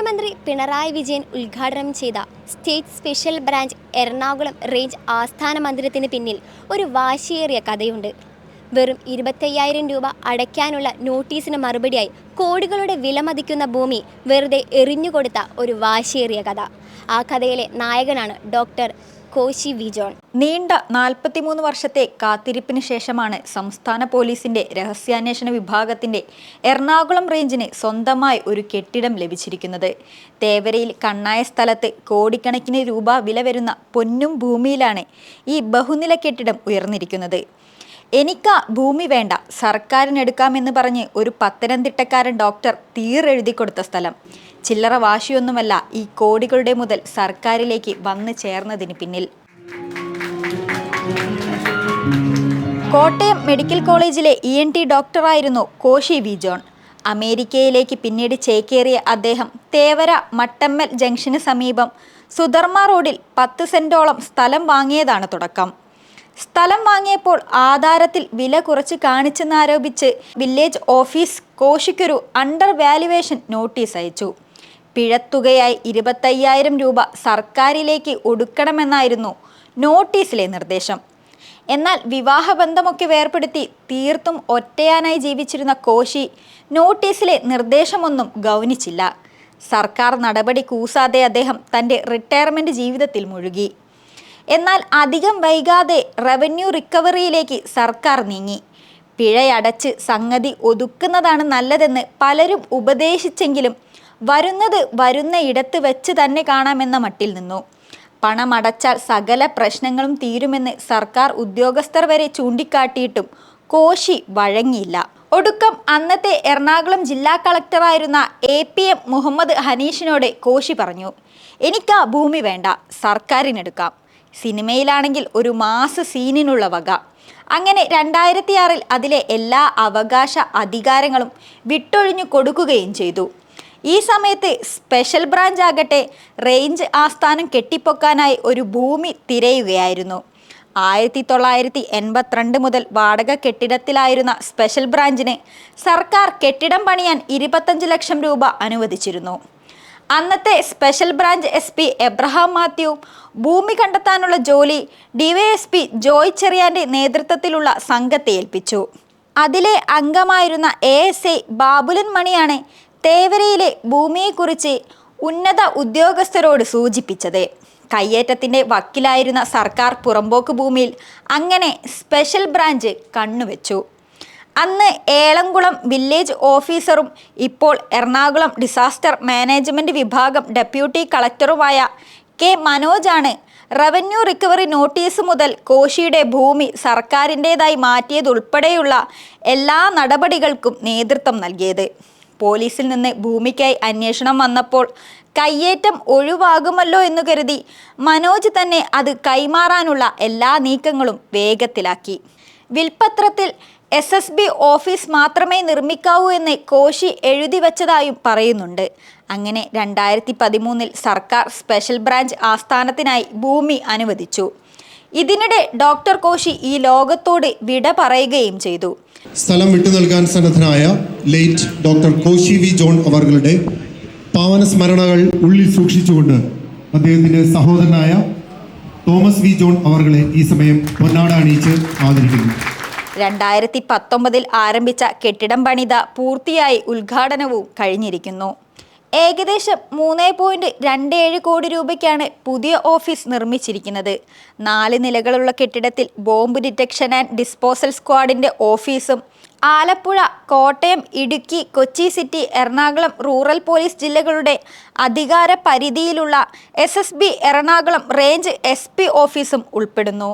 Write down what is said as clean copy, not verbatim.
മുഖ്യമന്ത്രി പിണറായി വിജയൻ ഉദ്ഘാടനം ചെയ്ത state special branch Ernakulam range ആസ്ഥാന മന്ദിരത്തിന് പിന്നിൽ ഒരു വാശിയേറിയ കഥയുണ്ട്. വെറും 25,000 രൂപ അടയ്ക്കാനുള്ള നോട്ടീസിന് മറുപടിയായി കോടികളുടെ വിലമതിക്കുന്ന ഭൂമി വെറുതെ എറിഞ്ഞുകൊടുത്ത ഒരു വാശിയേറിയ കഥ. ആ കഥയിലെ നായകനാണ് ഡോക്ടർ കോശി വി ജോൺ. നീണ്ട 43 വർഷത്തെ കാത്തിരിപ്പിന് ശേഷമാണ് സംസ്ഥാന പോലീസിന്റെ രഹസ്യാന്വേഷണ വിഭാഗത്തിന്റെ എറണാകുളം റേഞ്ചിന് സ്വന്തമായി ഒരു കെട്ടിടം ലഭിച്ചിരിക്കുന്നത്. തേവരയിൽ കണ്ണായ സ്ഥലത്ത് കോടിക്കണക്കിന് രൂപ വില വരുന്ന പൊന്നും ഭൂമിയിലാണ് ഈ ബഹുനില കെട്ടിടം ഉയർന്നിരിക്കുന്നത്. എനിക്കാ ഭൂമി വേണ്ട, സർക്കാരിനെടുക്കാമെന്ന് പറഞ്ഞ് ഒരു പത്തനംതിട്ടക്കാരൻ ഡോക്ടർ തീരെഴുതി കൊടുത്ത സ്ഥലം. ചില്ലറ വാശിയൊന്നുമല്ല ഈ കോടികളുടെ മുതൽ സർക്കാരിലേക്ക് വന്നു ചേർന്നതിന് പിന്നിൽ. കോട്ടയം മെഡിക്കൽ കോളേജിലെ ENT ഡോക്ടറായിരുന്നു കോശി വി ജോൺ. അമേരിക്കയിലേക്ക് പിന്നീട് ചേക്കേറിയ അദ്ദേഹം തേവര മട്ടമ്മൽ ജംഗ്ഷന് സമീപം സുധർമ്മ റോഡിൽ 10 സെന്റോളം സ്ഥലം വാങ്ങിയതാണ് തുടക്കം. സ്ഥലം വാങ്ങിയപ്പോൾ ആധാരത്തിൽ വില കുറച്ച് കാണിച്ചെന്നാരോപിച്ച് വില്ലേജ് ഓഫീസ് കോശിക്കൊരു അണ്ടർ വാല്യുവേഷൻ നോട്ടീസ് അയച്ചു. പിഴത്തുകയായി 25,000 രൂപ സർക്കാരിലേക്ക് ഒടുക്കണമെന്നായിരുന്നു നോട്ടീസിലെ നിർദ്ദേശം. എന്നാൽ വിവാഹബന്ധമൊക്കെ വേർപെടുത്തി തീർത്തും ഒറ്റയാനായി ജീവിച്ചിരുന്ന കോശി നോട്ടീസിലെ നിർദ്ദേശമൊന്നും ഗൗനിച്ചില്ല. സർക്കാർ നടപടി കൂസാതെ അദ്ദേഹം തൻ്റെ റിട്ടയർമെൻറ്റ് ജീവിതത്തിൽ മുഴുകി. എന്നാൽ അധികം വൈകാതെ റവന്യൂ റിക്കവറിയിലേക്ക് സർക്കാർ നീങ്ങി. പിഴയടച്ച് സംഗതി ഒതുക്കുന്നതാണ് നല്ലതെന്ന് പലരും ഉപദേശിച്ചെങ്കിലും വരുന്ന ഇടത്ത് വെച്ച് തന്നെ കാണാമെന്ന മട്ടിൽ നിന്നു. പണമടച്ചാൽ സകല പ്രശ്നങ്ങളും തീരുമെന്ന് സർക്കാർ ഉദ്യോഗസ്ഥർ വരെ ചൂണ്ടിക്കാട്ടിയിട്ടും കോശി വഴങ്ങിയില്ല. ഒടുക്കം അന്നത്തെ എറണാകുളം ജില്ലാ കളക്ടറായിരുന്ന APM മുഹമ്മദ് ഹനീഷിനോട് കോശി പറഞ്ഞു, എനിക്കാ ഭൂമി വേണ്ട, സർക്കാരിനെടുക്കാം. സിനിമയിലാണെങ്കിൽ ഒരു മാസ സീനിനുള്ള വക. അങ്ങനെ 2006 അതിലെ എല്ലാ അവകാശ അധികാരങ്ങളും വിട്ടൊഴിഞ്ഞു കൊടുക്കുകയും ചെയ്തു. ഈ സമയത്ത് സ്പെഷ്യൽ ബ്രാഞ്ച് ആകട്ടെ റേഞ്ച് ആസ്ഥാനം കെട്ടിപ്പൊക്കാനായി ഒരു ഭൂമി തിരയുകയായിരുന്നു. 1982 മുതൽ വാടക കെട്ടിടത്തിലായിരുന്ന സ്പെഷ്യൽ ബ്രാഞ്ചിന് സർക്കാർ കെട്ടിടം പണിയാൻ 25 ലക്ഷം രൂപ അനുവദിച്ചിരുന്നു. അന്നത്തെ special branch SP Abraham Mathew ഭൂമി കണ്ടെത്താനുള്ള ജോലി DYSP ജോയ് ചെറിയാൻ്റെ നേതൃത്വത്തിലുള്ള സംഘത്തെ ഏൽപ്പിച്ചു. അതിലെ അംഗമായിരുന്ന ASI ബാബുലൻ മണിയാണ് തേവരയിലെ ഭൂമിയെക്കുറിച്ച് ഉന്നത ഉദ്യോഗസ്ഥരോട് സൂചിപ്പിച്ചത്. കയ്യേറ്റത്തിൻ്റെ വക്കിലായിരുന്ന സർക്കാർ പുറമ്പോക്ക് ഭൂമിയിൽ അങ്ങനെ സ്പെഷ്യൽ ബ്രാഞ്ച് കണ്ണുവെച്ചു. അന്ന് ഏളംകുളം വില്ലേജ് ഓഫീസറും ഇപ്പോൾ എറണാകുളം ഡിസാസ്റ്റർ മാനേജ്മെൻറ്റ് വിഭാഗം ഡെപ്യൂട്ടി കളക്ടറുമായ K മനോജാണ് റവന്യൂ റിക്കവറി നോട്ടീസ് മുതൽ കോശിയുടെ ഭൂമി സർക്കാരിൻ്റേതായി മാറ്റിയതുൾപ്പെടെയുള്ള എല്ലാ നടപടികൾക്കും നേതൃത്വം നൽകിയത്. പോലീസിൽ നിന്ന് ഭൂമിക്കായി അന്വേഷണം വന്നപ്പോൾ കയ്യേറ്റം ഒഴിവാകുമല്ലോ എന്നു കരുതി മനോജ് തന്നെ അത് കൈമാറാനുള്ള എല്ലാ നീക്കങ്ങളും വേഗത്തിലാക്കി. വിൽപത്രത്തിൽ SSB ഓഫീസ് മാത്രമേ നിർമ്മിക്കാവൂ എന്ന് കോശി എഴുതി വച്ചതായും പറയുന്നുണ്ട്. അങ്ങനെ 2013 സർക്കാർ സ്പെഷ്യൽ ബ്രാഞ്ച് ആസ്ഥാനത്തിനായി ഭൂമി അനുവദിച്ചു. ഇതിനിടെ ഡോക്ടർ കോശി ഈ ലോകത്തോട് വിട പറയുകയും ചെയ്തു. സ്ഥലം വിട്ടു നൽകാൻ സന്നദ്ധനായ late doctor Koshy V John അവരുടെ പാവന സ്മരണകൾ ഉള്ളിൽ സൂക്ഷിച്ചുകൊണ്ട് അദ്ദേഹത്തിൻ്റെ സഹോദരനായ തോമസ് വി ജോൺ അവരെ ഈ സമയം പൊന്നാട അണിയിച്ച് ആദരിക്കുന്നു. 2019 ആരംഭിച്ച കെട്ടിടം പണിത പൂർത്തിയായി ഉദ്ഘാടനവും കഴിഞ്ഞിരിക്കുന്നു. ഏകദേശം 3.27 കോടി രൂപയ്ക്കാണ് പുതിയ ഓഫീസ് നിർമ്മിച്ചിരിക്കുന്നത്. 4 നിലകളുള്ള കെട്ടിടത്തിൽ ബോംബ് ഡിറ്റക്ഷൻ ആൻഡ് ഡിസ്പോസൽ സ്ക്വാഡിൻ്റെ ഓഫീസും Alappuzha, Kottayam, Idukki, Kochi city, Ernakulam rural police ജില്ലകളുടെ അധികാര പരിധിയിലുള്ള SSB എറണാകുളം റേഞ്ച് SP ഓഫീസും ഉൾപ്പെടുന്നു.